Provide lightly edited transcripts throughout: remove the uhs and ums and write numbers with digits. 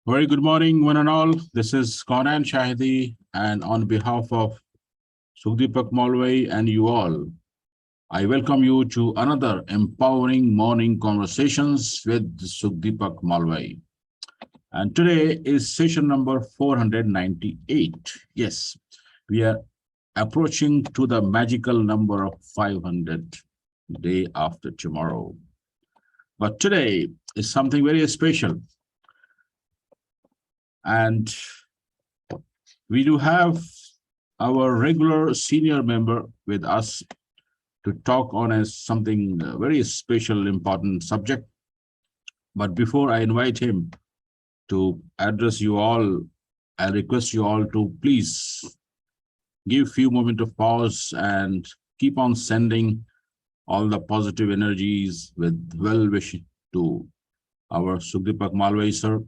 Very good morning, one and all. This is Conan Shahidi, and on behalf of Sukhdeepak Malwai and you all, I welcome you to another empowering morning conversations with Sukhdeepak Malwai. And today is session number 498. Yes, we are approaching to the magical number of 500 day after tomorrow. But today is something very special. And we do have our regular senior member with us to talk on something very special, important subject. But before I invite him to address you all, I request you all to please give few moments of pause and keep on sending all the positive energies with well wish to our Sukhdeepak Malwai sir.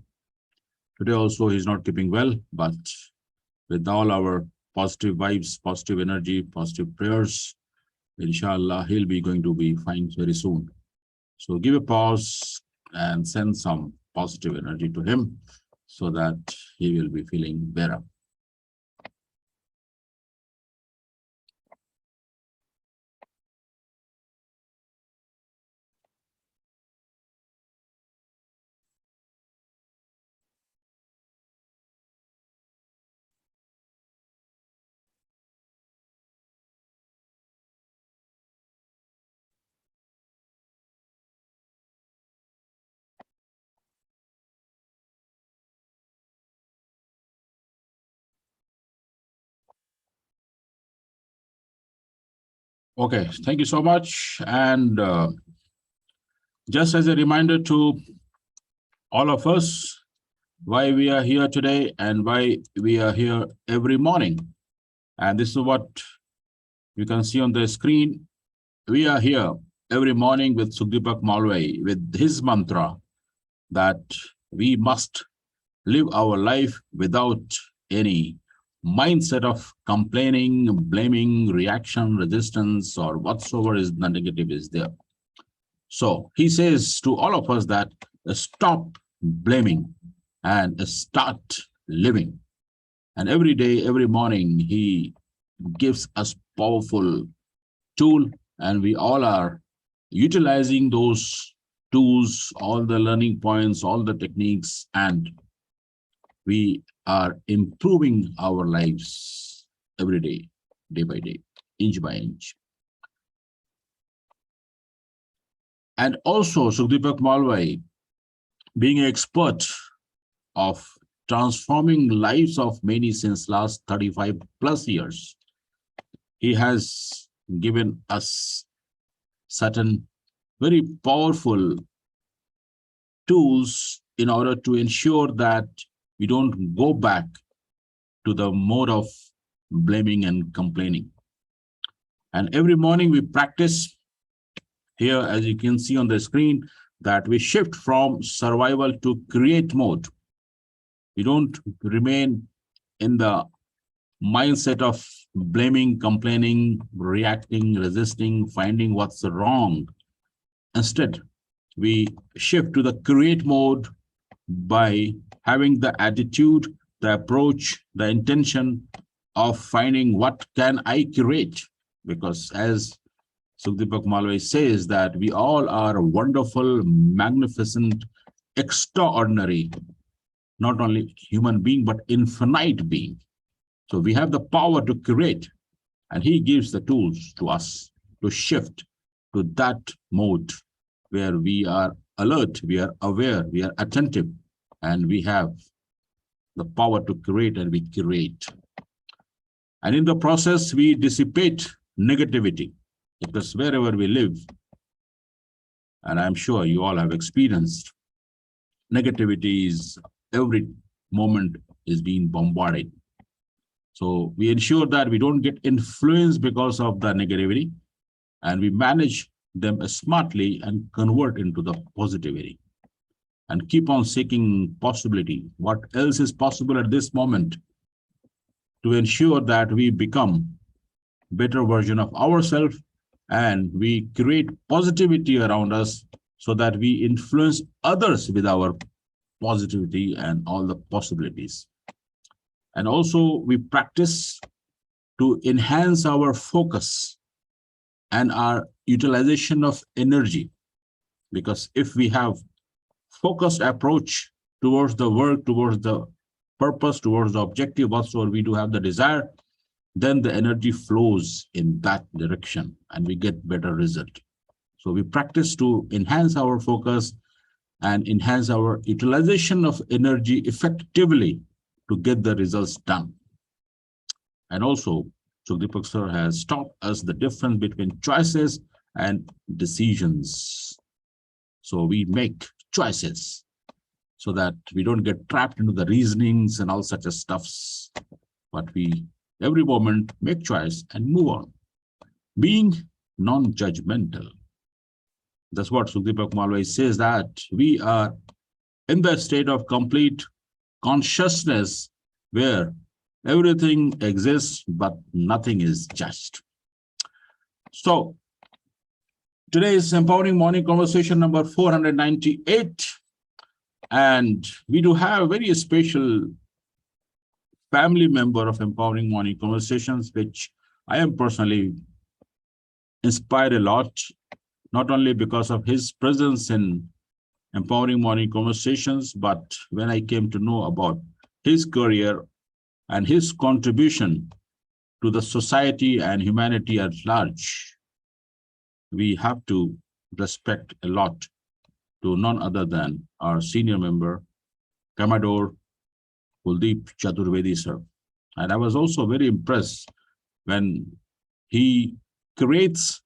Today also he's not keeping well, but with all our positive vibes, positive energy, positive prayers, inshallah, he'll be going to be fine very soon. So give a pause and send some positive energy to him so that he will be feeling better. Okay, thank you so much. And just as a reminder to all of us, why we are here today and why we are here every morning. And this is what you can see on the screen. We are here every morning with Sukhdeepak Malwai with his mantra that we must live our life without any mindset of complaining, blaming, reaction, resistance, or whatsoever is the negative is there. So he says to all of us that stop blaming and start living. And every day, every morning, he gives us powerful tool, and we all are utilizing those tools, all the learning points, all the techniques, and we are improving our lives every day, day by day, inch by inch. And also, Sukhdeepak Malwai, being an expert of transforming lives of many since last 35 plus years, he has given us certain very powerful tools in order to ensure that we don't go back to the mode of blaming and complaining. And every morning we practice here, as you can see on the screen, that we shift from survival to create mode. We don't remain in the mindset of blaming, complaining, reacting, resisting, finding what's wrong. Instead, we shift to the create mode by having the attitude, the approach, the intention of finding what can I create. Because as Sukhdeepak Malwai says that we all are wonderful, magnificent, extraordinary, not only human being, but infinite being. So we have the power to create, and he gives the tools to us to shift to that mode where we are alert, we are aware, we are attentive, and we have the power to create, and we create. And in the process, we dissipate negativity, because wherever we live, and I'm sure you all have experienced, negativity is every moment is being bombarded. So we ensure that we don't get influenced because of the negativity, and we manage them smartly and convert into the positivity, and keep on seeking possibility. What else is possible at this moment to ensure that we become better version of ourselves, and we create positivity around us so that we influence others with our positivity and all the possibilities. And also we practice to enhance our focus and our utilization of energy. Because if we have focused approach towards the work, towards the purpose, towards the objective, whatsoever we do have the desire, then the energy flows in that direction and we get better result. So we practice to enhance our focus and enhance our utilization of energy effectively to get the results done. And also, Sukdeepak sir has taught us the difference between choices and decisions. So we make choices so that we don't get trapped into the reasonings and all such a stuffs, but we every moment make choice and move on. Being non-judgmental. That's what Sukdeepak Malwai says, that we are in that state of complete consciousness where everything exists, but nothing is judged. So today is Empowering Morning Conversation number 498. And we do have a very special family member of Empowering Morning Conversations, which I am personally inspired a lot, not only because of his presence in Empowering Morning Conversations, but when I came to know about his career and his contribution to the society and humanity at large, we have to respect a lot to none other than our senior member, Commodore Kuldeep Chaturvedi sir. And I was also very impressed when he creates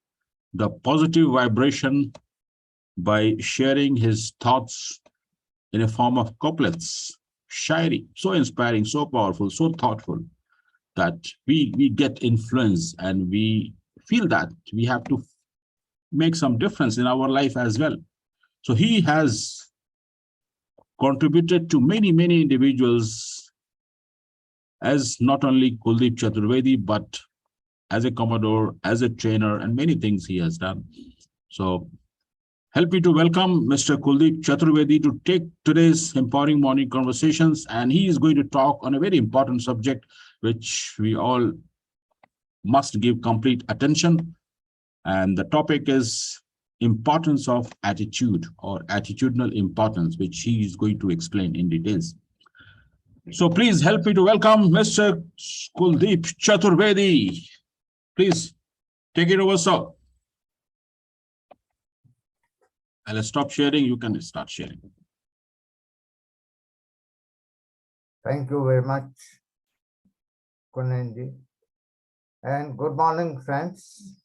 the positive vibration by sharing his thoughts in a form of couplets, shairi, so inspiring, so powerful, so thoughtful, that we get influence and we feel that we have to make some difference in our life as well. So he has contributed to many, many individuals as not only Kuldeep Chaturvedi, but as a Commodore, as a trainer, and many things he has done. So help me to welcome Mr. Kuldeep Chaturvedi to take today's Empowering Morning Conversations. And he is going to talk on a very important subject, which we all must give complete attention. And the topic is importance of attitude, or attitudinal importance, which he is going to explain in details. So please help me to welcome Mr. Kuldeep Chaturvedi. Please take it over, sir. I'll stop sharing. You can start sharing. Thank you very much, Kunanji. And good morning, friends.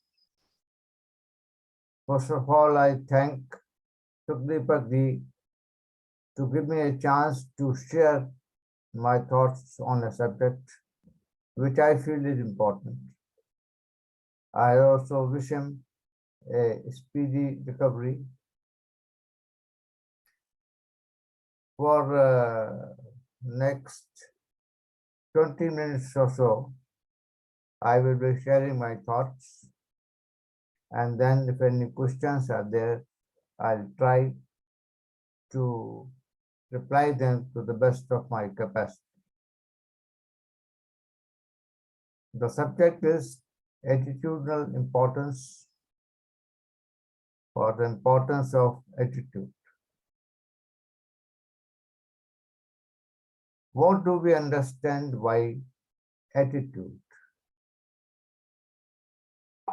First of all, I thank Sukdeepak ji to give me a chance to share my thoughts on a subject which I feel is important. I also wish him a speedy recovery. For next 20 minutes or so, I will be sharing my thoughts, and then if any questions are there, I'll try to reply them to the best of my capacity. The subject is attitudinal importance, or the importance of attitude. What do we understand by attitude?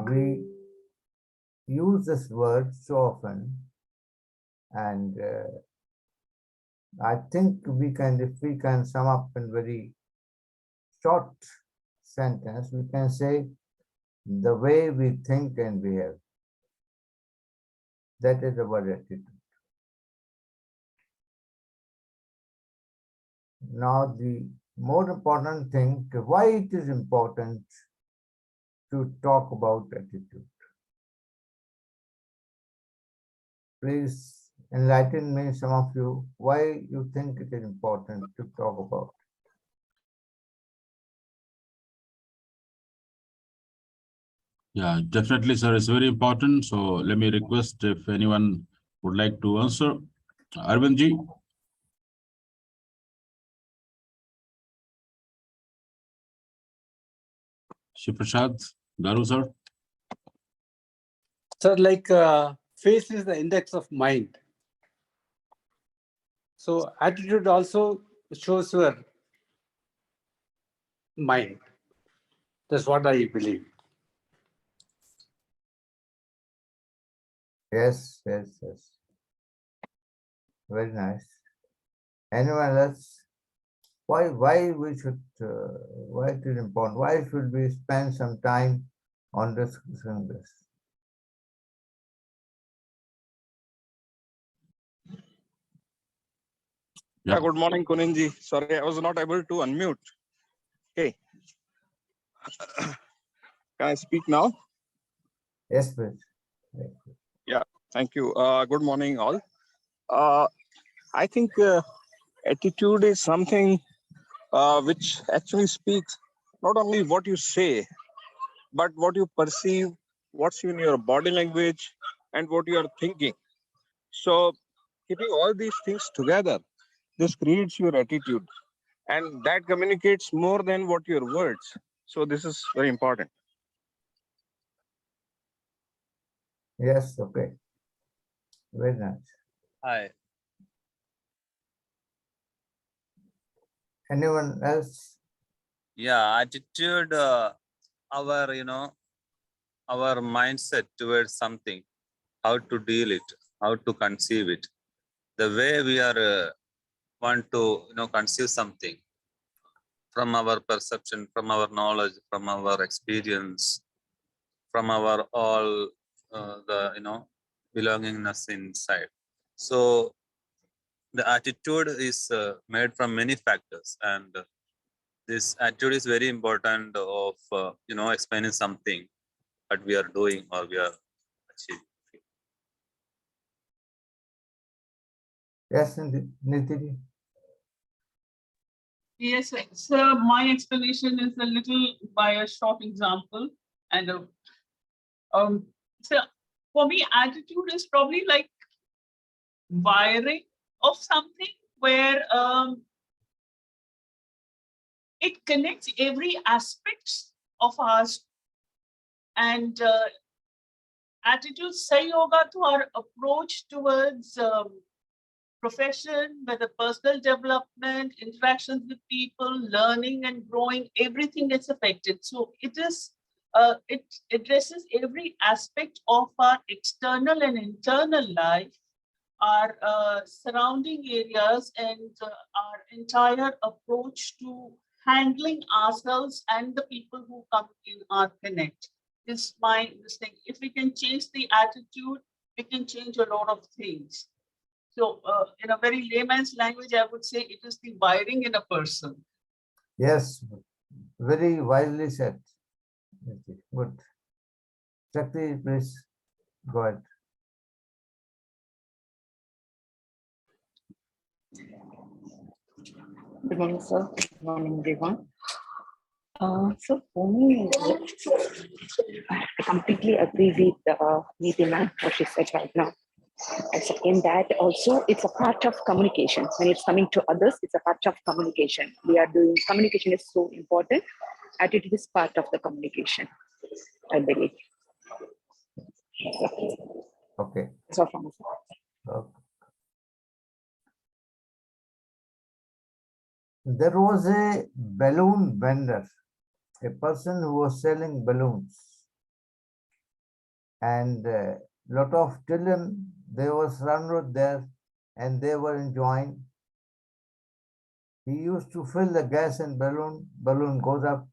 We use this word so often, and I think if we can sum up in very short sentence, we can say the way we think and behave. That is the word attitude. Now, the more important thing, why it is important to talk about attitude. Please enlighten me, some of you, why you think it is important to talk about. Yeah, definitely, sir. It's very important. So let me request if anyone would like to answer. Arvind ji. Shiv Prasad, Garu sir. Sir, like face is the index of mind. So attitude also shows your mind. That's what I believe. Yes, yes, yes. Very nice. Anyone else? Why we should, why it is important? Why should we spend some time on discussing this? Yeah. Good morning, Kunenji. Sorry, I was not able to unmute. Okay. Can I speak now? Yes, please. Thank you. Good morning, all. I think attitude is something which actually speaks not only what you say, but what you perceive, what's in your body language, and what you are thinking. So, keeping all these things together, this creates your attitude, and that communicates more than what your words. So, this is very important. Yes, okay. Very nice. Hi. Anyone else? Yeah, attitude, our, our mindset towards something, how to deal it, how to conceive it, the way we are want to, conceive something from our perception, from our knowledge, from our experience, from our all belongingness inside. So the attitude is made from many factors, and this attitude is very important of explaining something that we are doing or we are achieving. Yes, Nitiji. Yes, so my explanation is a little by a short example. And so for me, attitude is probably like wiring of something where it connects every aspect of ours. And attitude say yoga to our approach towards profession, whether personal development, interactions with people, learning and growing, everything gets affected. So it is, it addresses every aspect of our external and internal life, our surrounding areas, and our entire approach to handling ourselves and the people who come in our connect. This thing. If we can change the attitude, we can change a lot of things. So in a very layman's language, I would say it is the wiring in a person. Yes, very wisely said. Good. Shakti, please go ahead. Good morning, sir. Good morning, everyone. So for me, I completely agree with Neeti ma'am, what she said right now. I second that also, it's a part of communication. When it's coming to others, it's a part of communication. We are doing, communication is so important. Attitude is part of the communication, I believe. Okay. That's all from me. Okay. There was a balloon vendor, a person who was selling balloons, and a lot of children, they were surrounded there and they were enjoying. He used to fill the gas and balloon goes up.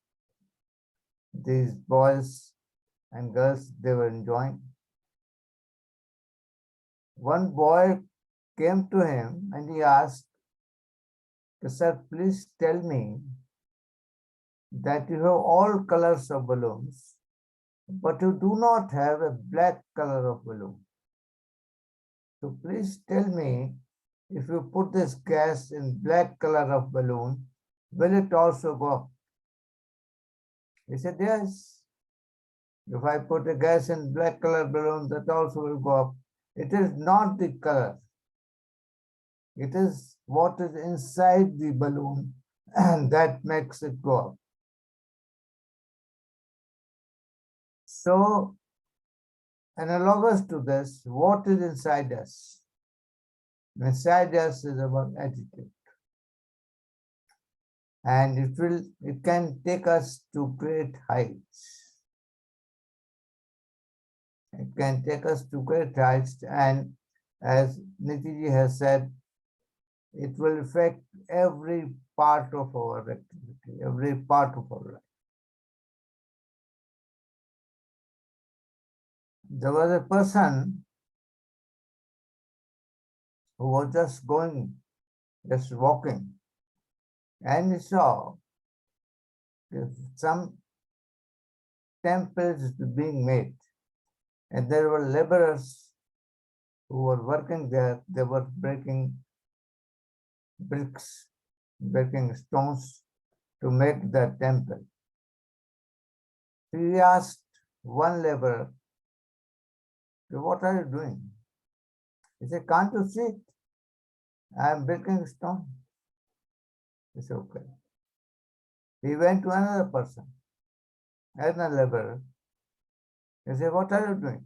These boys and girls, they were enjoying. One boy came to him and he asked, "Sir, please tell me that you have all colors of balloons, but you do not have a black color of balloon. So please tell me, if you put this gas in black color of balloon, will it also go up?" He said, "Yes. If I put a gas in black color balloon, that also will go up." It is not the color. It is what is inside the balloon, and that makes it go up. So, analogous to this, what is inside us? Inside us is our attitude. And it can take us to great heights. It can take us to great heights, and as Nitiji has said, it will affect every part of our activity, every part of our life. There was a person who was just walking, and he saw some temples being made, and there were laborers who were working there. They were breaking bricks, breaking stones to make the temple. He asked one laborer, "What are you doing?" He said, "Can't you see it? I am breaking stone." He said, "Okay." He went to another person, another laborer. He said, "What are you doing?"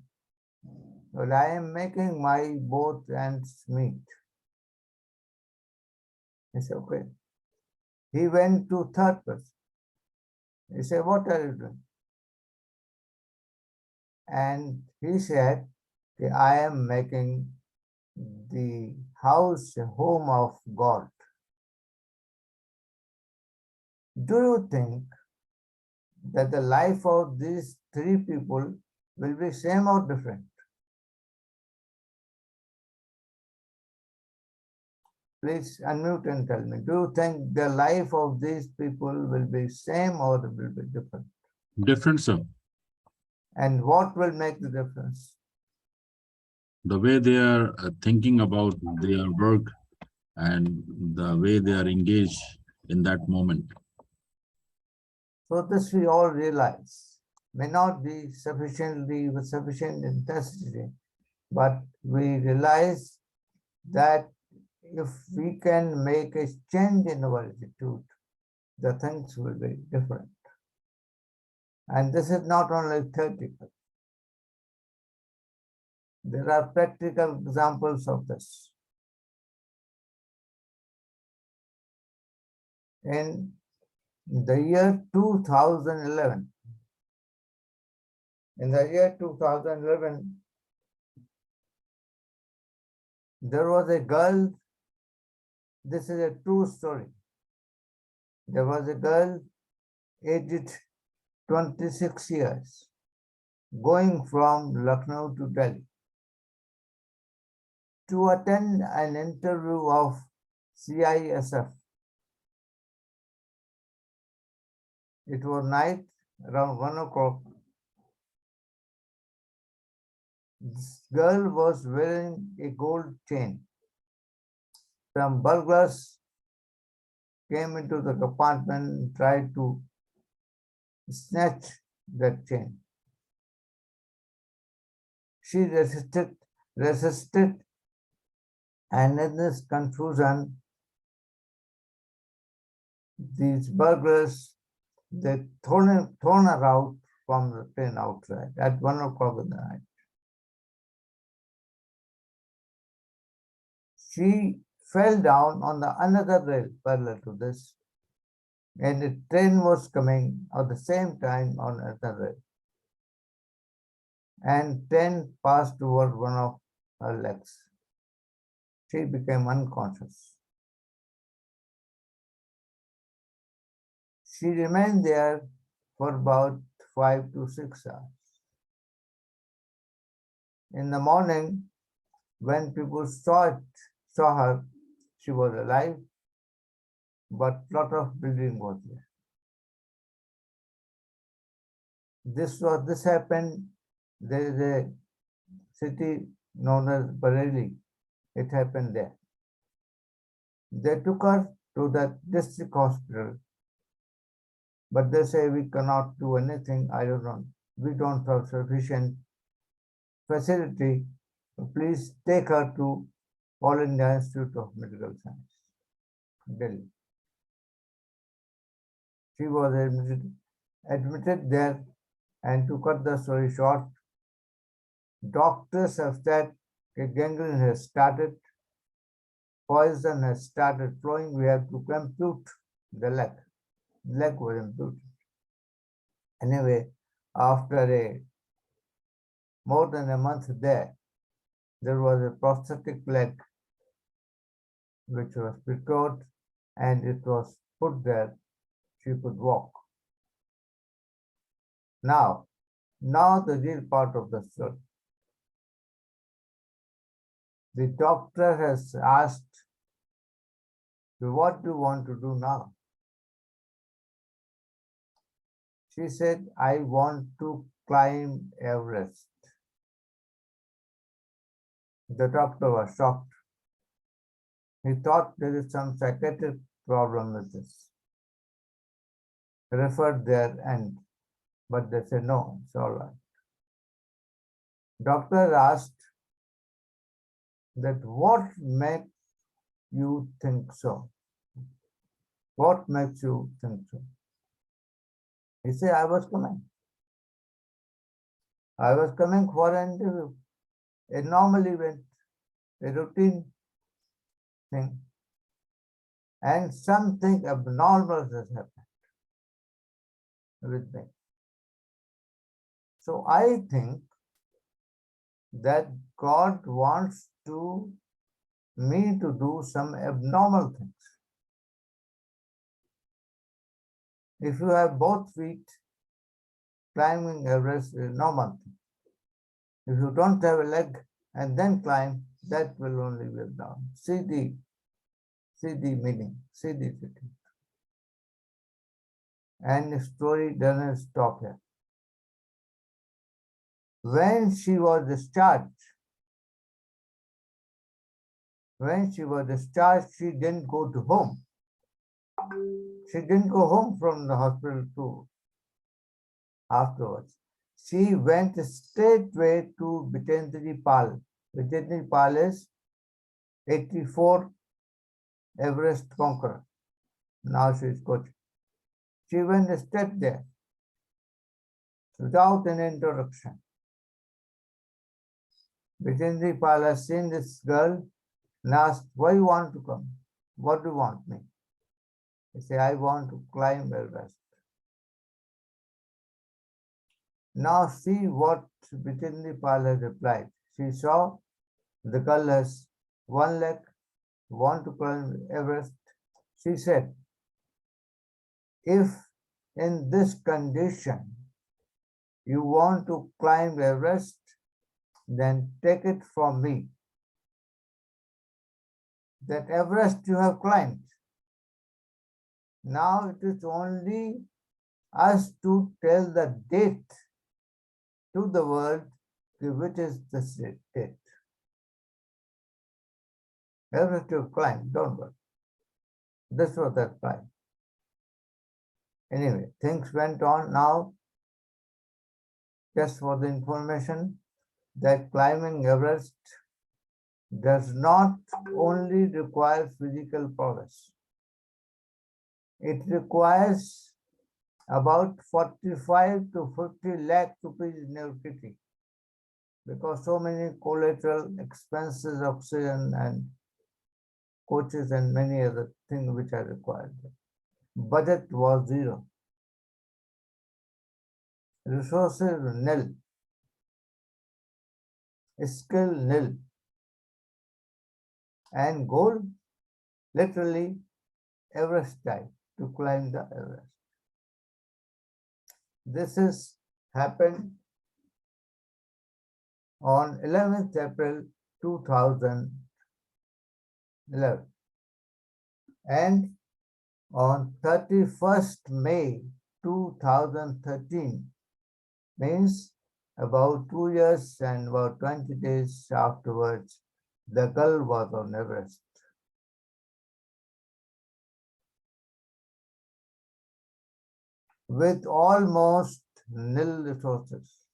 "Well, I am making my both ends meet." He said, "Okay." He went to third person. He said, "What are you doing?" And he said, "I am making the house a home of God." Do you think that the life of these three people will be same or different? Please unmute and tell me, do you think the life of these people will be same or will be different? Different, sir. And what will make the difference? The way they are thinking about their work and the way they are engaged in that moment. So this we all realize may not be sufficiently with sufficient intensity, but we realize that if we can make a change in our attitude, the things will be different. And this is not only theoretical. There are practical examples of this. In the year 2011, there was a girl. This is a true story. There was a girl aged 26 years going from Lucknow to Delhi to attend an interview of CISF. It was night, around 1 o'clock. This girl was wearing a gold chain. Some burglars came into the compartment and tried to snatch that chain. She resisted, and in this confusion, these burglars, they thrown her out from the train outside at 1 o'clock in the night. She fell down on the another rail parallel to this, and a train was coming at the same time on another rail. And train passed over one of her legs. She became unconscious. She remained there for about 5 to 6 hours. In the morning, when people saw her, she was alive, but lot of bleeding was there. This happened. There is a city known as Bareilly. It happened there. They took her to the district hospital, but they say we cannot do anything. I don't know. We don't have sufficient facility. Please take her to All India Institute of Medical Science, Delhi. She was admitted there, And to cut the story short, doctors have said gangrene has started, poison has started flowing, we have to compute the leg. Leg was imputed. Anyway, after more than a month there was a prosthetic leg which was procured and it was put there, she could walk. Now the real part of the story. The doctor has asked, what do you want to do now? She said, I want to climb Everest. The doctor was shocked. He thought there is some psychiatric problem with this. Referred there but they said, no, it's all right. Doctor asked that what makes you think so? What makes you think so? He said, I was coming. I was coming for an interview, a normal event, a routine thing. And something abnormal has happened with me. So I think that God wants me to do some abnormal things. If you have both feet, climbing Everest is normal thing. If you don't have a leg and then climb, that will only be down. See the meaning, see the thing. And the story doesn't stop here. When she was discharged, she didn't go to home. She didn't go home from the hospital too afterwards. She went straightway to Bhitendri Pal. Bhitendri Pal is 84 Everest conqueror. Now she is coaching. She went straight there without an introduction. Bhitendri Pal has seen this girl and asked, why you want to come? What do you want me? He said, I want to climb Everest. Now see what Bhitendri Pal has replied. She saw the girl has one leg, want to climb Everest. She said, if in this condition you want to climb Everest, then take it from me. That Everest you have climbed. Now it is only us to tell the date to the world, which is the date. Everest you climb, don't worry. This was that climb. Anyway, things went on. Now, just for the information, that climbing Everest does not only require physical prowess. It requires about 45 to 50 lakh rupees in your kitty, because so many collateral expenses, oxygen and coaches and many other things which are required. Budget was zero. Resources nil. Skill nil. And goal, literally Everest type, to climb the Everest. This has happened on 11th April 2011. And on 31st May 2013, means about 2 years and about 20 days afterwards, the girl was on Everest. With almost nil resources.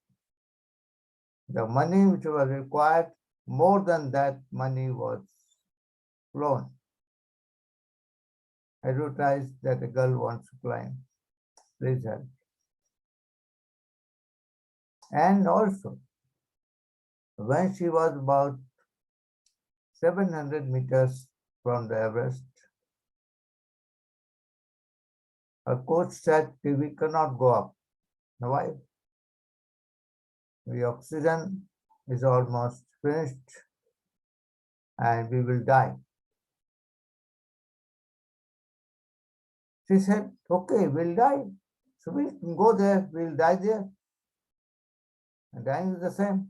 The money which was required, more than that money was flown. Advertised that a girl wants to climb. Please help. And also, when she was about 700 meters from the Everest, her coach said, we cannot go up. Now why? The oxygen is almost finished and we will die. She said, okay, we'll die. So we can go there, we'll die there. And dying is the same.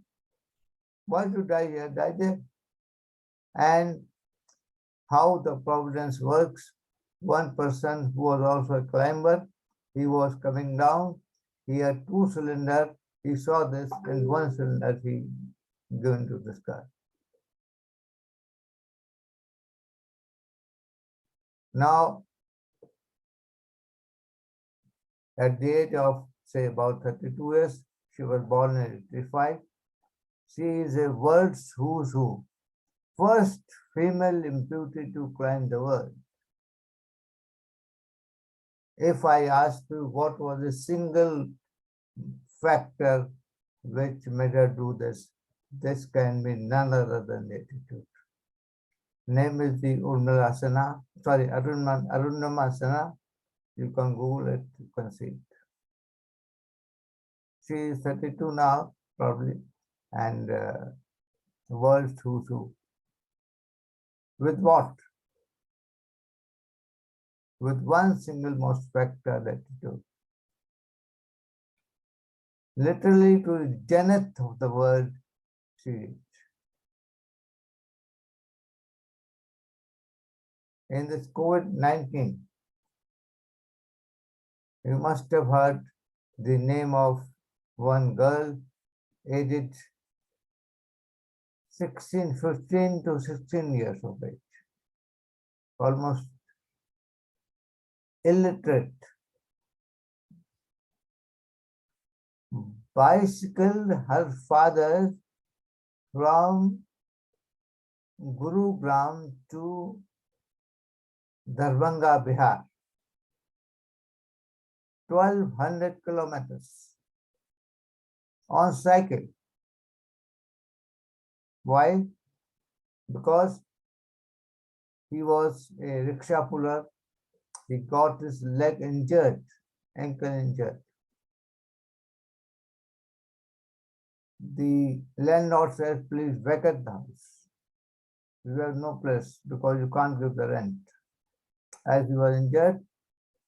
Why to die here? Die there. And how the providence works, one person who was also a climber, he was coming down, he had 2 cylinders, he saw this, and 1 cylinder he going to the sky. Now, at the age of, say, about 32 years, she was born in 85. She is a world's who's who. First female amputee to climb the world. If I ask you what was the single factor which made her do this, this can be none other than the attitude. Name is the Urmilasana, sorry, Arundamasana. You can Google it, you can see it. She is 32 now, probably, and world's who's who. With what? With one single most factor, attitude. Literally to the zenith of the world, she reached. In this COVID-19, you must have heard the name of one girl, aged 15 to 16 years of age, almost illiterate, bicycled her father from Gurugram to Darbhanga, Bihar, 1200 kilometers on cycle. Why? Because he was a rickshaw puller. He got his leg injured, ankle injured. The landlord said, please vacate the house. You have no place because you can't give the rent. As he was injured,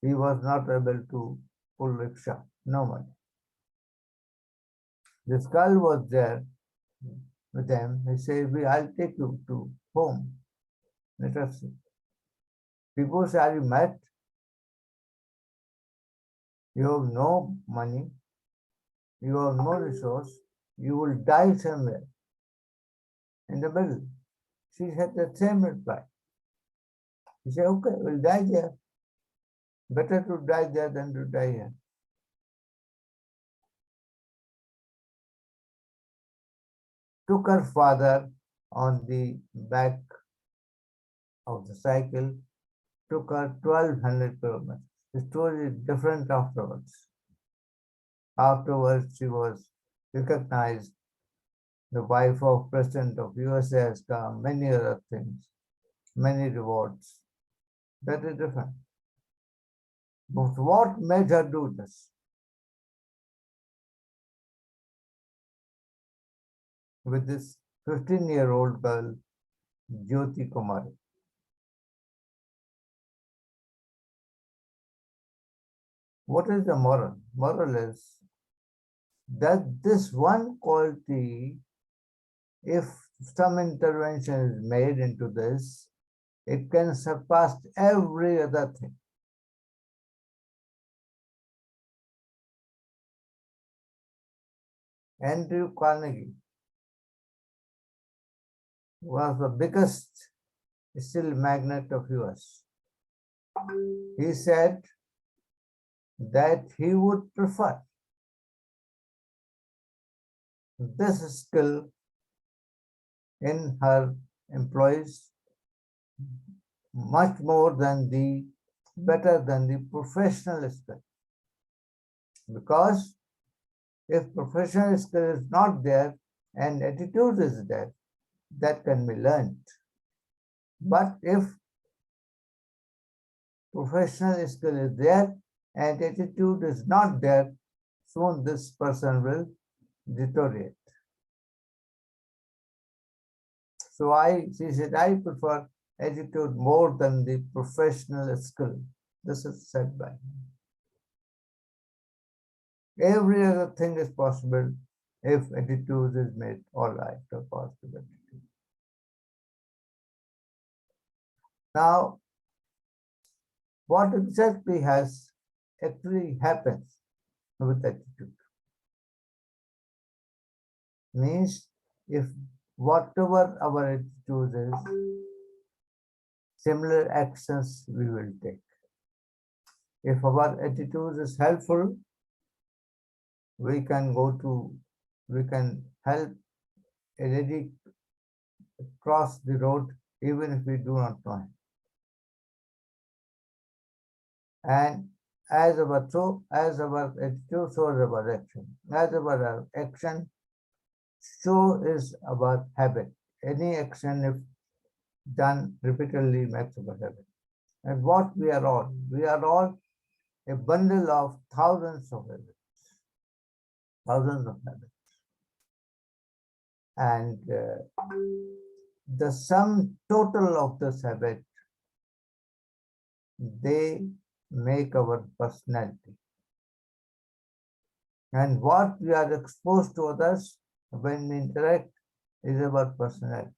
he was not able to pull rickshaw, no money. This girl was there with them. He said, I'll take you to home. Let us see. People say, are you mad? You have no money, you have no resource, you will die somewhere in the middle. She had the same reply. He said, okay, we'll die there. Better to die there than to die here. Took her father on the back of the cycle, took her 1200 kilometers. The story is different afterwards. Afterwards, she was recognized, the wife of President of USA has come, many other things, many rewards. That is different. But what made her do this? With this 15-year-old girl, Jyoti Kumari. What is the moral? Moral is that this one quality, if some intervention is made into this, it can surpass every other thing. Andrew Carnegie was the biggest steel magnate of US. He said that he would prefer this skill in her employees much more than better than the professional skill. Because If professional skill is not there and attitude is there, that can be learned. But if professional skill is there and attitude is not there, soon this person will deteriorate. So she said, I prefer attitude more than the professional skill. This is said by him. Every other thing is possible if attitude is made all right or positive attitude. Now, what exactly has actually happens with attitude? Means if whatever our attitude is, similar actions we will take. If our attitude is helpful, we can help a lady cross the road even if we do not know him. And as our attitude, so is our action. As our action, so is our habit. Any action, if done repeatedly, makes our habit. And what we are all a bundle of thousands of habits. And the sum total of this habit, they make our personality. And what we are exposed to others when we interact is our personality.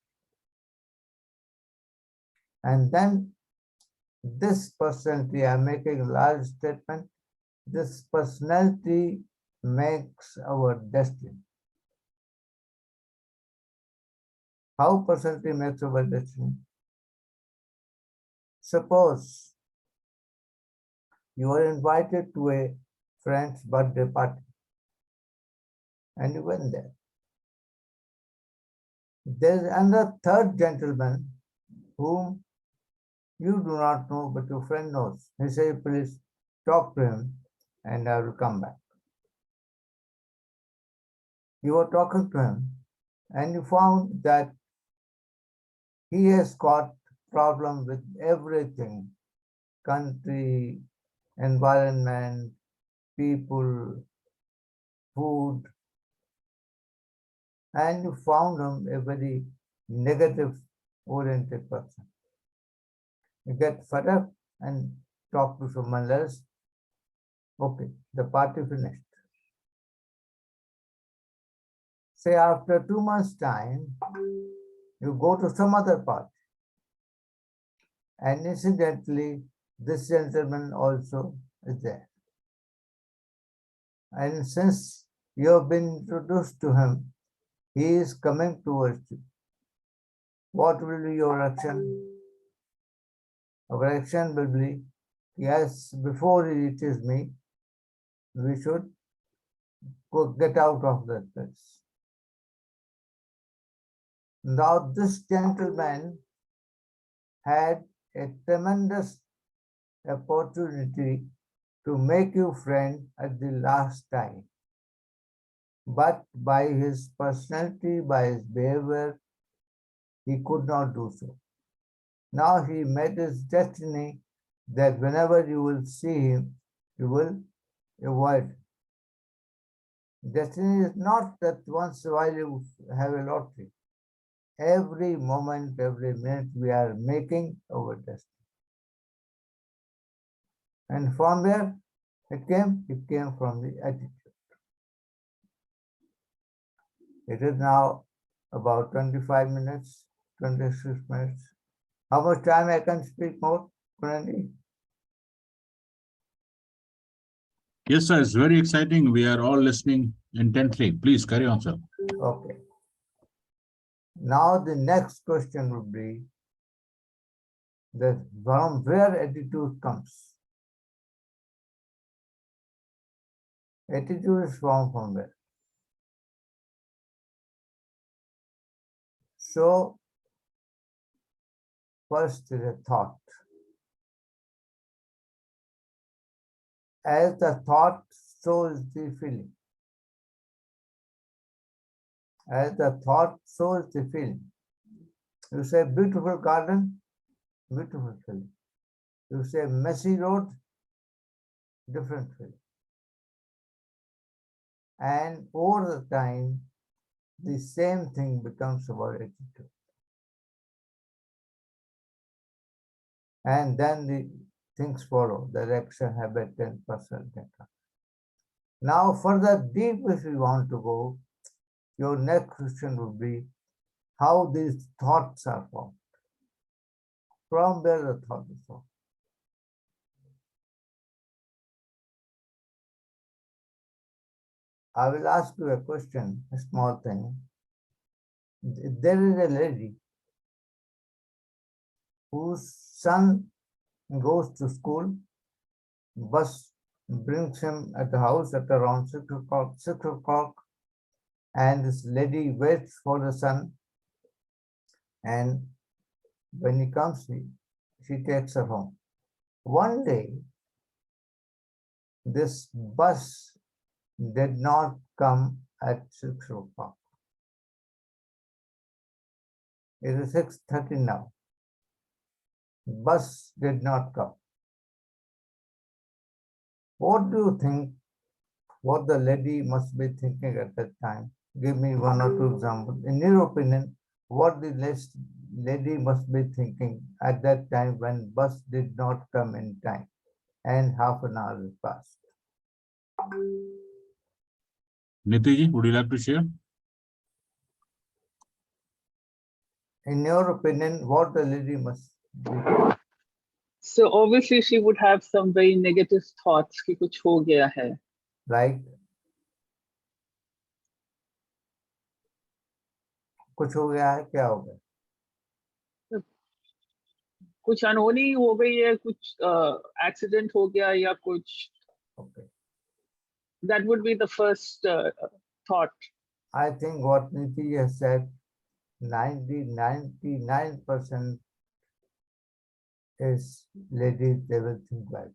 And then this personality, I'm making a large statement, this personality makes our destiny. How personality makes our destiny? Suppose you are invited to a friend's birthday party and you went there. There is another third gentleman whom you do not know, but your friend knows. He says, please talk to him and I will come back. You are talking to him and you found that he has got problem with everything, country, environment, people, food, and you found him a very negative oriented person. You get fed up and talk to someone else. Okay, the party finished. Say after 2 months' time, you go to some other party. And incidentally, this gentleman also is there. And since you have been introduced to him, he is coming towards you. What will be your action? Our action will be, yes, before he reaches me, we should get out of that place. Now this gentleman had a tremendous opportunity to make you friend at the last time. But by his personality, by his behavior, he could not do so. Now he met his destiny that whenever you will see him, you will avoid. Destiny is not that once in a while you have a lottery. Every moment, every minute, we are making our destiny. And from where it came? It came from the attitude. It is now about 25 minutes, 26 minutes. How much time I can speak more, Kunandi? Yes, sir. It's very exciting. We are all listening intently. Please carry on, sir. Okay. Now the next question would be that from where attitude comes. Attitude is formed from where? So first is a thought. As the thought, so is the feeling. As the thought, so is the feeling. You say beautiful garden, beautiful feeling. You say messy road, different feeling. And over the time, the same thing becomes our attitude. And then the things follow, direction, habit, and personal data. Now, further deep, if you want to go, your next question would be how these thoughts are formed. From where the thought is formed. I will ask you a question, a small thing. There is a lady whose son goes to school, bus brings him at the house at around 6 o'clock, and this lady waits for the son, and when he comes, she takes her home. One day, this bus did not come at 6 o'clock. It is 6:30 now. Bus did not come. What do you think what the lady must be thinking at that time? Give me one or two examples. In your opinion, what the lady must be thinking at that time when bus did not come in time and half an hour has passed? Nitiji, would you like to share? In your opinion, what the lady must be? So obviously she would have some very negative thoughts कि कुछ हो गया है. Like, कुछ हो गया है, क्या हो गया? कुछ अनहोनी हो गई है, कुछ एक्सीडेंट हो गया या कुछ. Okay. That would be the first thought. I think what Niti has said, 99% is ladies, they will think like this.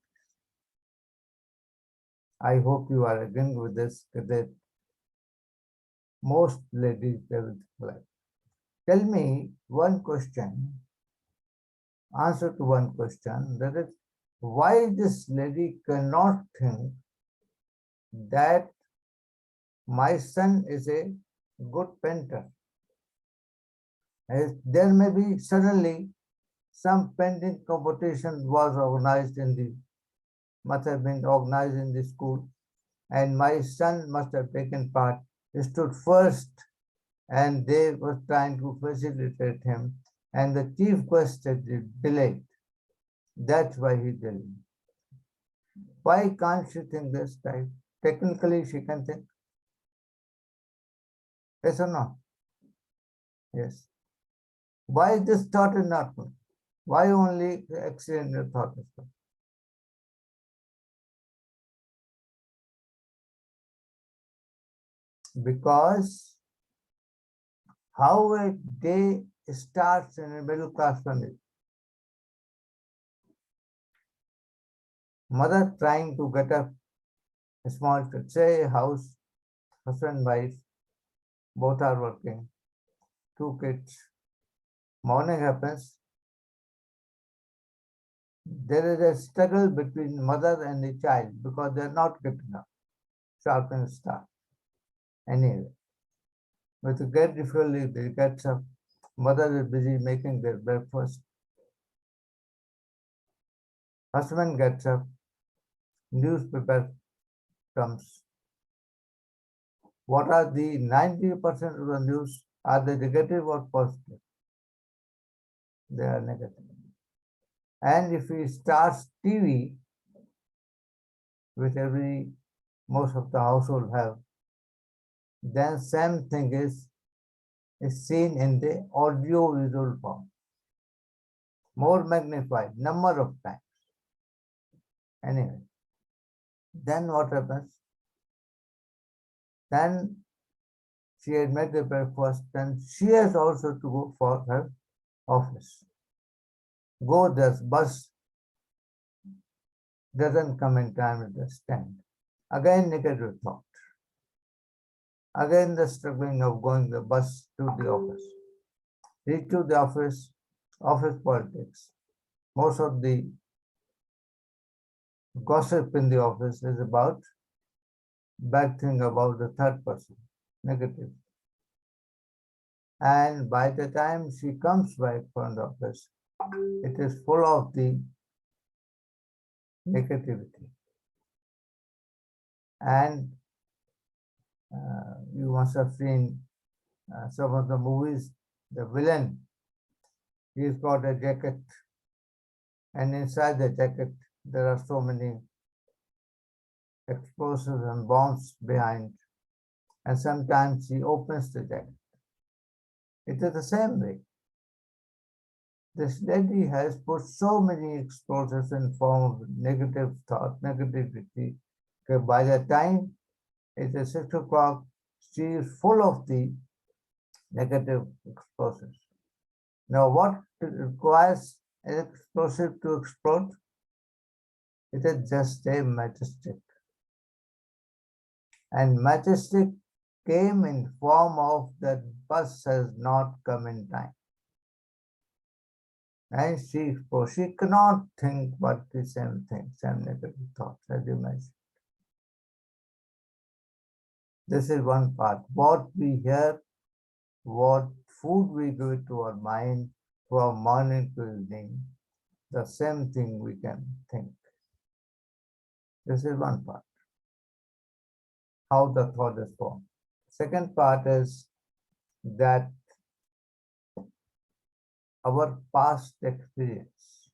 I hope you are agreeing with this, that most ladies, they will think like this. Tell me one question, answer to one question, that is, why this lady cannot think that my son is a good painter? As there may be suddenly some painting competition was organized must have been organized in the school, and my son must have taken part. He stood first, and they were trying to facilitate him, and the chief guest had delayed. That's why he delayed. Why can't she think this type? Technically, she can think. Yes or no? Yes. Why this thought is not good? Why only the accidental thought is good? Because how a day starts in a middle class family. Mother trying to get up a small kid, say a house, husband, wife, both are working, 2 kids. Morning happens. There is a struggle between mother and the child because they are not getting up, sharp and start. Anyway, with great difficulty, they get up. Mother is busy making their breakfast. Husband gets up. Newspaper comes. What are the 90% of the news? Are they negative or positive? They are negative. And if he starts TV, which most of the household have, then same thing is seen in the audio visual form, more magnified, number of times. Anyway, then what happens? Then she had made the breakfast, then she has also to go for her office. Go, this bus doesn't come in time at the stand. Again, negative thought. Again, the struggling of going the bus to the office. Reach to the office politics. Most of the gossip in the office is about bad thing about the third person, negative. And by the time she comes back from the office, it is full of the negativity. And you must have seen some of the movies, the villain, he's got a jacket, and inside the jacket, there are so many explosives and bombs behind, and sometimes he opens the jacket. It is the same way. This lady has put so many explosives in form of negative thought, negativity, that by the time it is 6 o'clock, she is full of the negative explosives. Now, what requires an explosive to explode? It is just a majestic. And majestic came in form of that bus has not come in time. And she cannot think but the same thing, same negative thoughts, as you mentioned. This is one part. What we hear, what food we give to our mind from morning to evening, the same thing we can think. This is one part. How the thought is formed. Second part is that our past experience.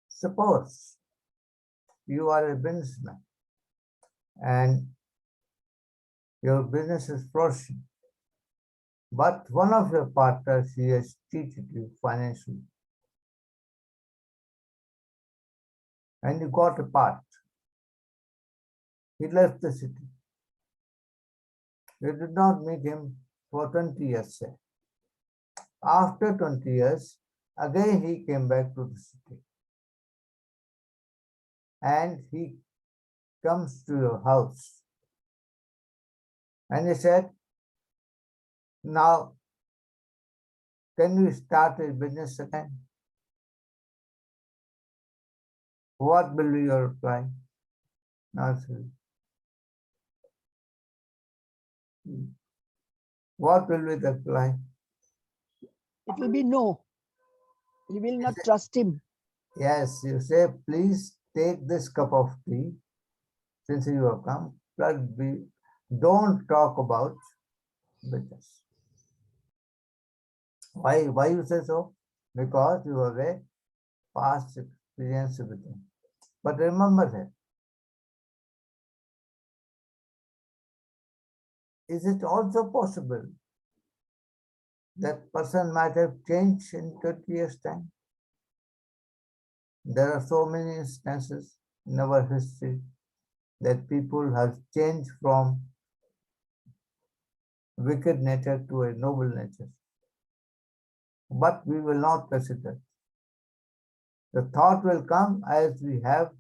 Suppose you are a businessman and your business is flourishing, but one of your partners, he has cheated you financially, and you got a part. He left the city. You did not meet him for 20 years, say. After 20 years, again he came back to the city. And he comes to your house. And he said, now, can we start a business again? What will be your reply? Answer. What will be the reply? It will be no. You will not trust him. Yes, you say, please take this cup of tea, since you have come, but don't talk about business. Why you say so? Because you have a past experience with him. But remember that. Is it also possible that person might have changed in 30 years' time? There are so many instances in our history that people have changed from wicked nature to a noble nature. But we will not consider. The thought will come as we have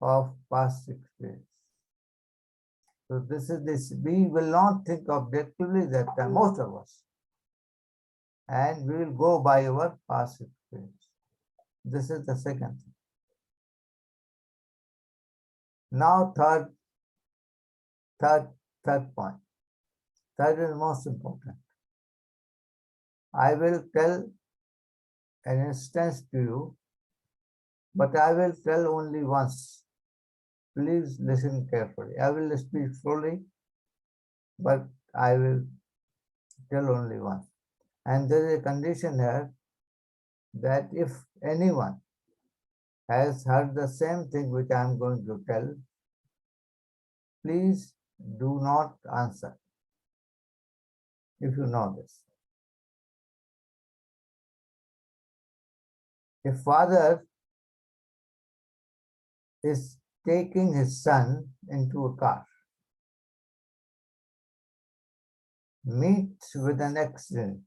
of past experience. So this is this, we will not think objectively that time, most of us. And we will go by our past experience. This is the second thing. Now third point. Third is most important. I will tell an instance to you, but I will tell only once. Please listen carefully. I will speak slowly, but I will tell only once. And there is a condition here that if anyone has heard the same thing which I am going to tell, please do not answer, if you know this. A father is taking his son into a car, meets with an accident.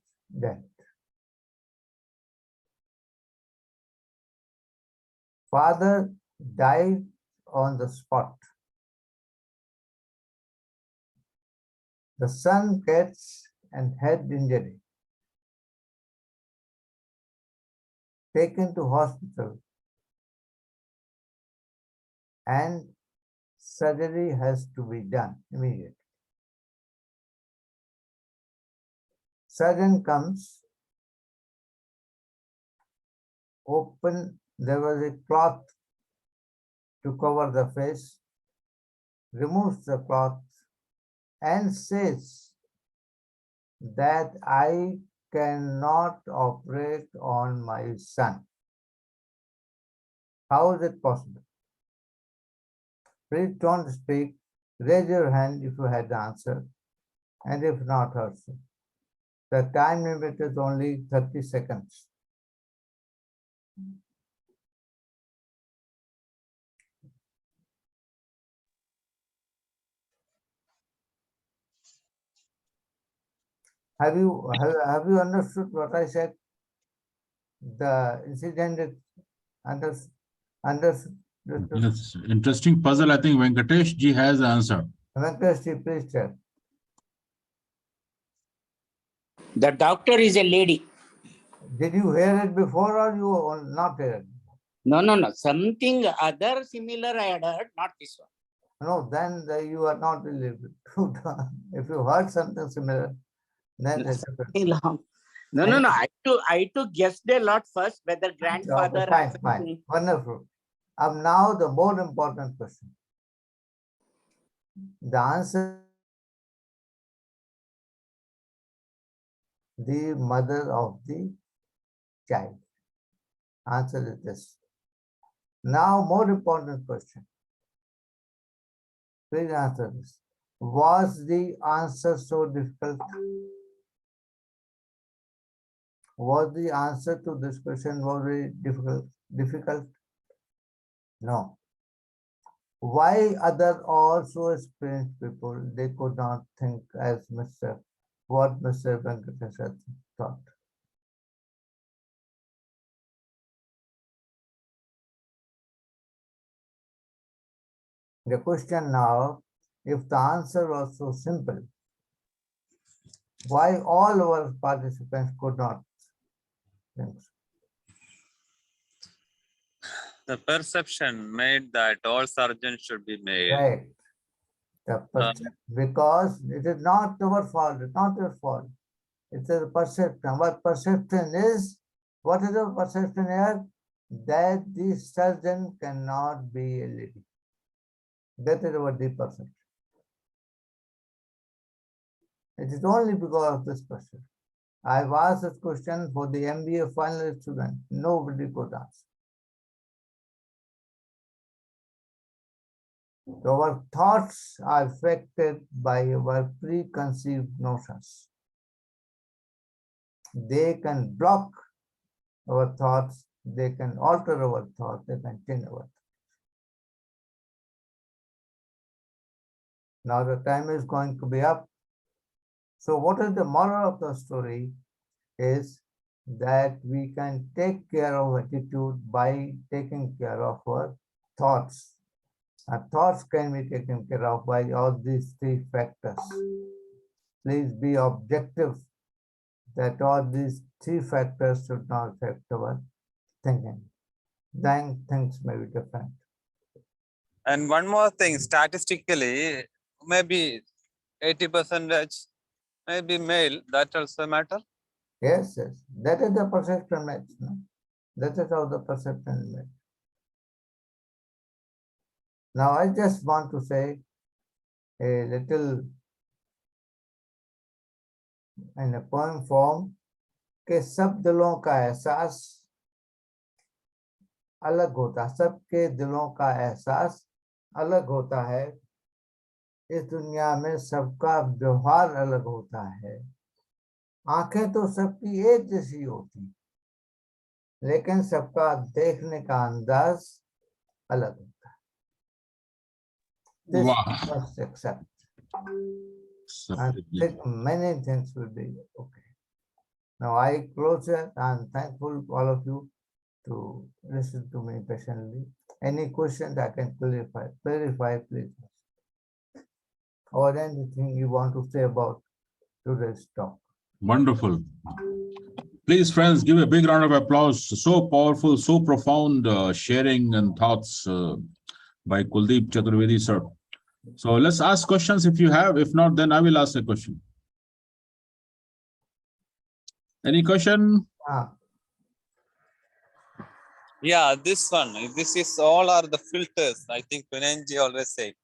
Father died on the spot. The son gets an head injury, taken to hospital, and surgery has to be done immediately. Surgeon comes, open, there was a cloth to cover the face, removes the cloth and says that I cannot operate on my son. How is it possible? Please don't speak. Raise your hand if you had the answer, and if not, also. The time limit is only 30 seconds. Have you understood what I said? The incident is understood. Yes, interesting puzzle. I think Venkatesh ji has the answer. Venkatesh ji, please tell. The doctor is a lady. Did you hear it before or you not hear it? No. Something other similar I had heard, not this one. No, then you are not really good. If you heard something similar, then it's Something long. No. I too guessed a lot first whether grandfather. Okay, fine. Wonderful. Now the more important question. The answer, the mother of the child. Answer is this. Now, more important question. Please answer this. Was the answer so difficult? Was the answer to this question very difficult? No. Why other also experienced people, they could not think as what Mr. Venkatesh thought? The question now, if the answer was so simple, why all our participants could not think so? The perception made that all surgeons should be male. Right. Because it is not our fault, it's not your fault. It's a perception. What perception is, what is our perception here? That the surgeon cannot be a lady. That is our deep perception. It is only because of this question. I've asked this question for the MBA final student. Nobody could answer. So our thoughts are affected by our preconceived notions. They can block our thoughts, they can alter our thoughts, they can change our thoughts. Now the time is going to be up. So what is the moral of the story is that we can take care of attitude by taking care of our thoughts. Our thoughts can be taken care of by all these three factors. Please be objective that all these three factors should not affect our thinking. Then things may be different. And one more thing, statistically, maybe 80% maybe male, that also matter. Yes. That is the perception match. No? That is how the perception is made. Now I just want to say a little in a poem form कि सब दिलों का एहसास अलग होता है, सबके दिलों का एहसास अलग होता है, इस दुनिया में सबका व्यवहार अलग होता है, आंखें तो सबकी एक जैसी होती लेकिन सबका देखने का अंदाज अलग होता है. This must accept. I think many things will be okay. Now I close here and thankful all of you to listen to me patiently. Any questions I can clarify, please. or anything you want to say about today's talk. Wonderful. Please, friends, give a big round of applause. So powerful, so profound sharing and thoughts by Kuldeep Chaturvedi, sir. So let's ask questions if you have. If not, then I will ask a question. Any question? Ah, Yeah, this one. This is all are the filters. I think Vinenji always said,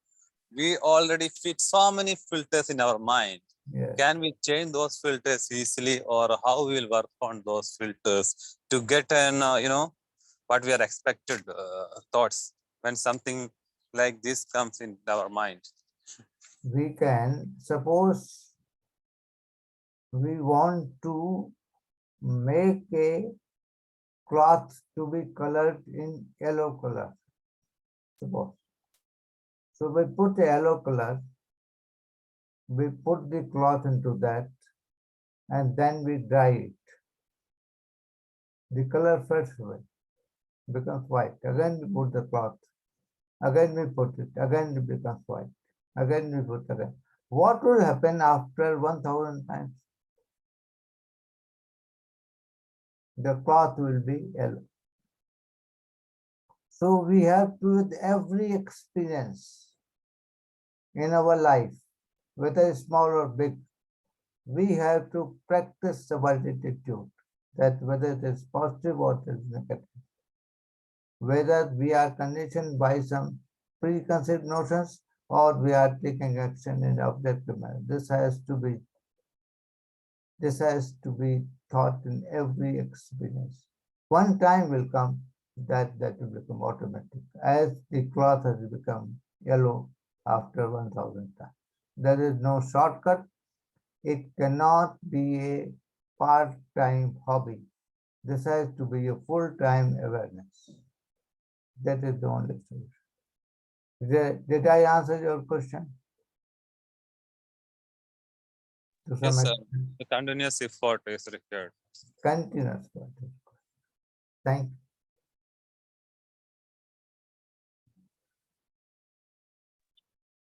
we already fit so many filters in our mind. yes. Can we change those filters easily, or how we will work on those filters to get an, what we are expected thoughts when something like this comes in our mind? We can, suppose we want to make a cloth to be colored in yellow color, suppose. So we put a yellow color, we put the cloth into that, and then we dry it. The color fades away, becomes white. Again we put the cloth, again we put it, again it becomes white. Again we put again. What will happen after 1000 times? The cloth will be yellow. So we have to, with every experience in our life, whether small or big, we have to practice our attitude, that whether it is positive or it is negative. Whether we are conditioned by some preconceived notions or we are taking action in objective manner. This has to be thought in every experience. One time will come that will become automatic, as the cloth has become yellow after 1000 times. There is no shortcut. It cannot be a part-time hobby. This has to be a full-time awareness. That is the only solution. Did I answer your question? To some Yes, sir. extent? The continuous effort is required. Continuous. Thank you.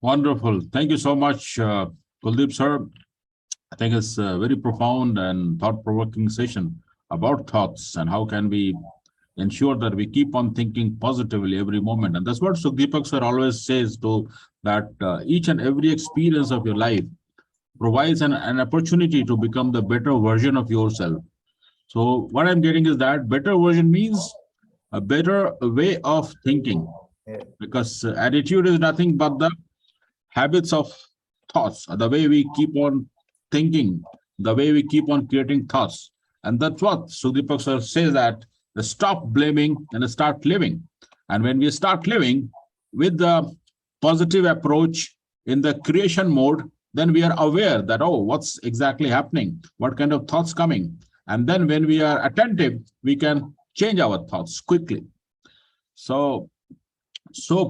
Wonderful. Thank you so much, Kuldeep, sir. I think it's a very profound and thought-provoking session about thoughts and how can we ensure that we keep on thinking positively every moment. And that's what Sukhdeepak sir always says, to that each and every experience of your life provides an opportunity to become the better version of yourself. So what I'm getting is that better version means a better way of thinking, because attitude is nothing but the habits of thoughts, the way we keep on thinking, the way we keep on creating thoughts. And that's what Sukhdeepak sir says, that stop blaming and start living. And when we start living with the positive approach in the creation mode, then we are aware that, oh, what's exactly happening? What kind of thoughts coming? And then when we are attentive, we can change our thoughts quickly. So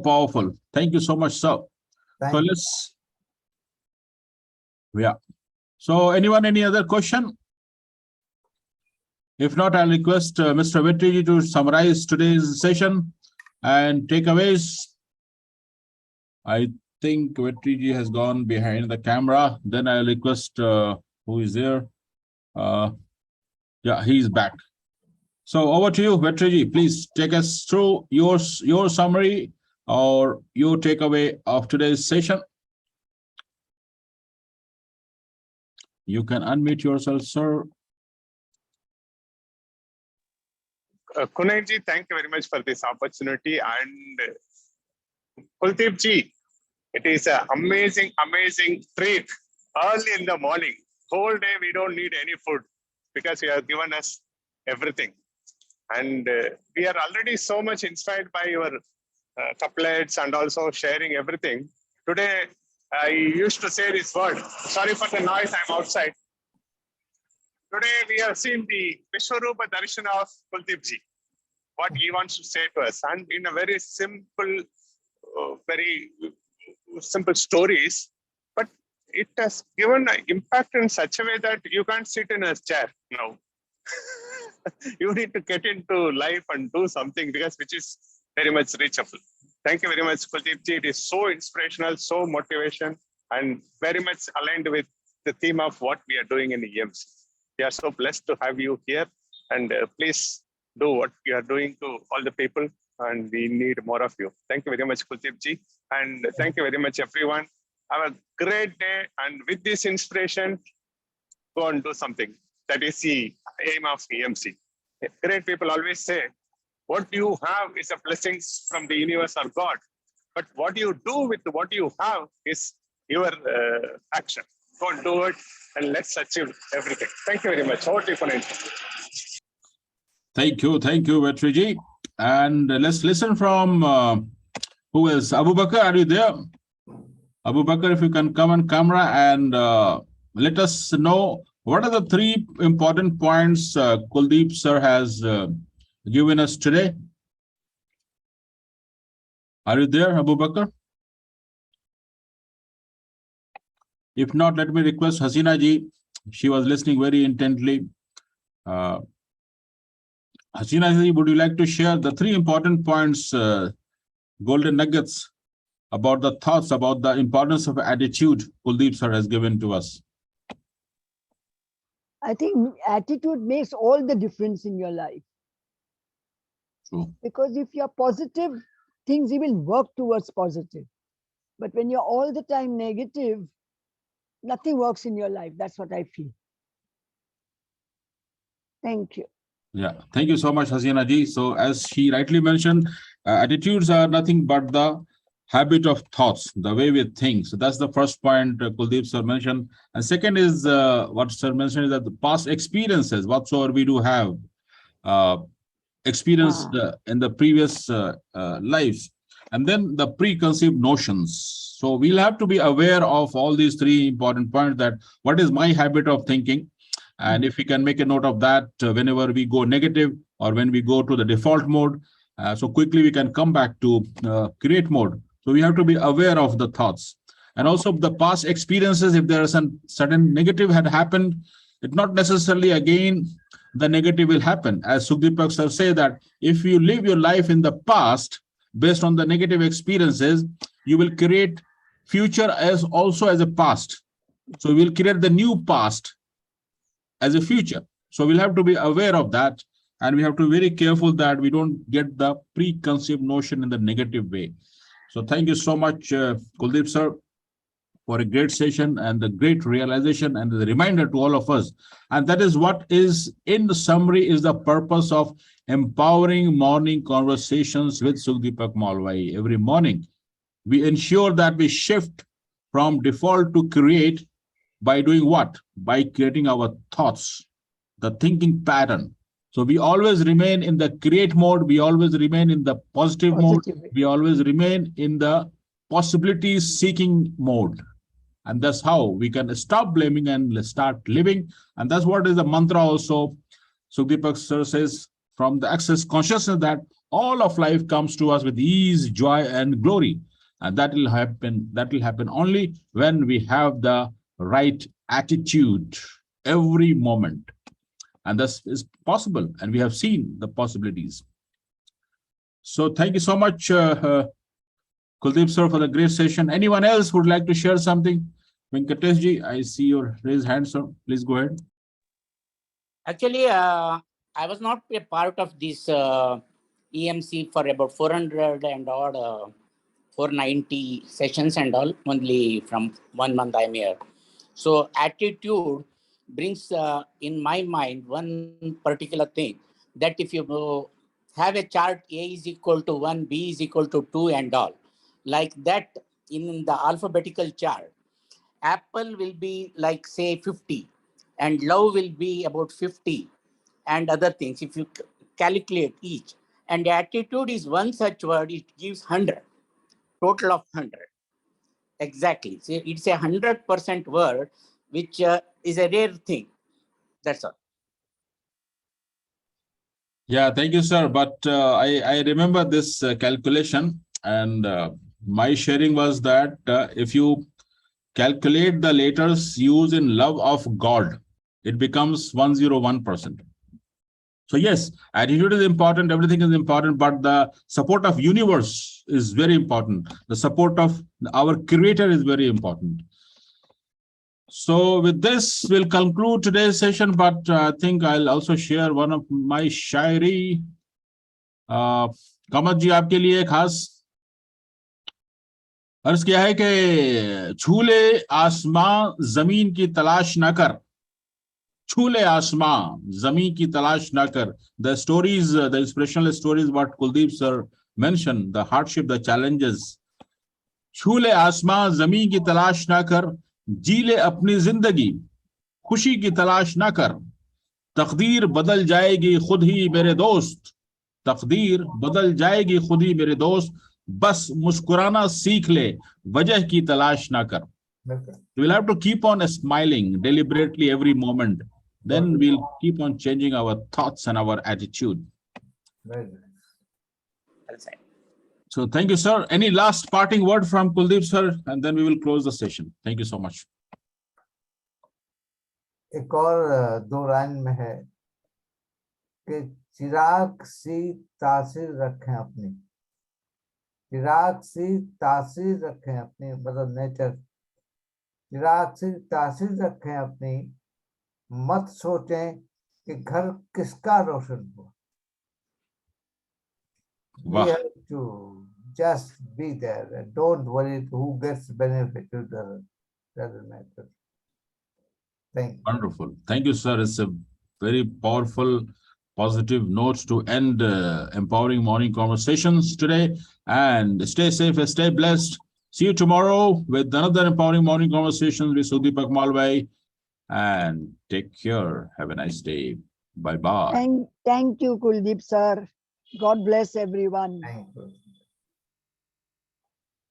powerful. Thank you so much, sir. Thank So you. let's, yeah. So anyone, any other question? If not, I'll request Mr. Vetriji to summarize today's session and takeaways. I think Vetriji has gone behind the camera. Then I'll request who is there? Yeah, he's back. So over to you, Vetriji. Please take us through your summary or your takeaway of today's session. You can unmute yourself, sir. Kunalji, thank you very much for this opportunity. And Kuldeep ji, it is an amazing, amazing treat. Early in the morning, whole day we don't need any food because you have given us everything. And we are already so much inspired by your couplets and also sharing everything. Today, I used to say this word. Sorry for the noise, I'm outside. Today, we have seen the Vishwarupa Darshana of Kuldeep ji, what he wants to say to us. And in a very simple stories, but it has given an impact in such a way that you can't sit in a chair now. You need to get into life and do something which is very much reachable. Thank you very much, Kuldeep ji. It is so inspirational, so motivation. and very much aligned with the theme of what we are doing in EMC. We are so blessed to have you here, and please do what you are doing to all the people, and we need more of you. Thank you very much, Kuldeep ji, and thank you very much, everyone. Have a great day, and with this inspiration, go and do something. That is the aim of EMC. Great people always say, what you have is a blessing from the universe or God, but what you do with what you have is your action. Go and do it, and let's achieve everything. Thank you very much. Over to you, Puneet. Thank you, Vetriji. And let's listen from who else? Abu Bakr, are you there? Abu Bakr, if you can come on camera and let us know what are the 3 important points Kuldeep sir has given us today. Are you there, Abu Bakr? If not, let me request Hasina ji. She was listening very intently. Hasina ji, would you like to share the 3 important points, golden nuggets about the thoughts, about the importance of attitude Kuldeep sir has given to us? I think attitude makes all the difference in your life. True. Because if you're positive, things even work towards positive. But when you're all the time negative, nothing works in your life. That's what I feel. Thank you. Yeah, thank you so much, Hasina ji. So as she rightly mentioned, attitudes are nothing but the habit of thoughts, the way we think. So that's the first point Kuldeep sir mentioned. And second is what sir mentioned is that the past experiences, whatsoever we do have experienced in the previous lives, and then the preconceived notions. So we'll have to be aware of all these 3 important points, that what is my habit of thinking? And if we can make a note of that whenever we go negative or when we go to the default mode, so quickly we can come back to create mode. So we have to be aware of the thoughts. And also the past experiences, if there is some sudden negative had happened, it not necessarily again the negative will happen. As Sukhdeepak sir say that if you live your life in the past based on the negative experiences, you will create future as also as a past. So we'll create the new past as a future. So we'll have to be aware of that, and we have to be very careful that we don't get the preconceived notion in the negative way. So thank you so much, Kuldeep sir, for a great session and the great realization and the reminder to all of us. And that is what is, in the summary, is the purpose of empowering morning conversations with Sukhdeepak Malwai. Every morning, we ensure that we shift from default to create by doing what? By creating our thoughts, the thinking pattern. So we always remain in the create mode. We always remain in the positive mode. We always remain in the possibility seeking mode. And that's how we can stop blaming and start living. And that's what is the mantra also. Sukhdeepak sir says, from the access consciousness, that all of life comes to us with ease, joy, and glory. And that will happen only when we have the right attitude every moment. And this is possible, and we have seen the possibilities. So thank you so much, Kuldeep sir, for the great session. Anyone else would like to share something? Venkatesh ji, I see your raised hand, sir. Please go ahead. Actually, I was not a part of this EMC for about 400 and odd, 490 sessions and all. Only from 1 month I'm here. So attitude brings in my mind one particular thing, that if you have a chart, A is equal to 1, B is equal to 2 and all, like that in the alphabetical chart, Apple will be like say 50 and love will be about 50 and other things if you calculate each. And attitude is one such word, it gives 100, total of 100. Exactly. So it's a 100% word, which is a rare thing. That's all. Yeah, thank you, sir. But I remember this calculation, and my sharing was that if you calculate the letters used in love of God, it becomes 101%. So yes, attitude is important, everything is important, but the support of universe is very important. The support of our creator is very important. So with this, we'll conclude today's session, but I think I'll also share one of my शायरी. कमर जी आपके लिए खास अर्ज किया है कि छूले आसमां जमीन की तलाश ना कर, छूले आसमां जमीन की तलाश ना कर. The stories, the inspirational stories what Kuldeep sir mentioned, the hardship, the challenges. छूले आसमां जमीन की तलाश ना कर, जी ले अपनी जिंदगी, खुशी की तलाश ना कर. तकदीर बदल जाएगी खुद ही मेरे दोस्त, तकदीर बदल जाएगी खुद ही मेरे दोस्त. बस मुस्कुराना सीख ले, वजह की तलाश ना कर. We'll have to keep on smiling deliberately every moment. Then we'll keep on changing our thoughts and our attitude. Very nice. Well said. So thank you, sir. Any last parting word from Kuldeep sir, and then we will close the session. Thank you so much. एक और दो line में है कि चिराग सी तासीर रखें अपनी, चिराग सी तासीर रखें अपनी, मतलब नेचर, चिराग सी तासीर रखें अपनी, मत सोचें कि घर किसका रोशन हो. We Wow. have to just be there and don't worry who gets benefit. It doesn't matter. Thank you. Wonderful. Thank you, sir. It's a very powerful, positive notes to end empowering morning conversations today. And stay safe and stay blessed. See you tomorrow with another empowering morning conversations with Sudeepak Malwai. And take care. Have a nice day. Bye-bye. Thank you, Kuldeep sir. God bless everyone. Thank you.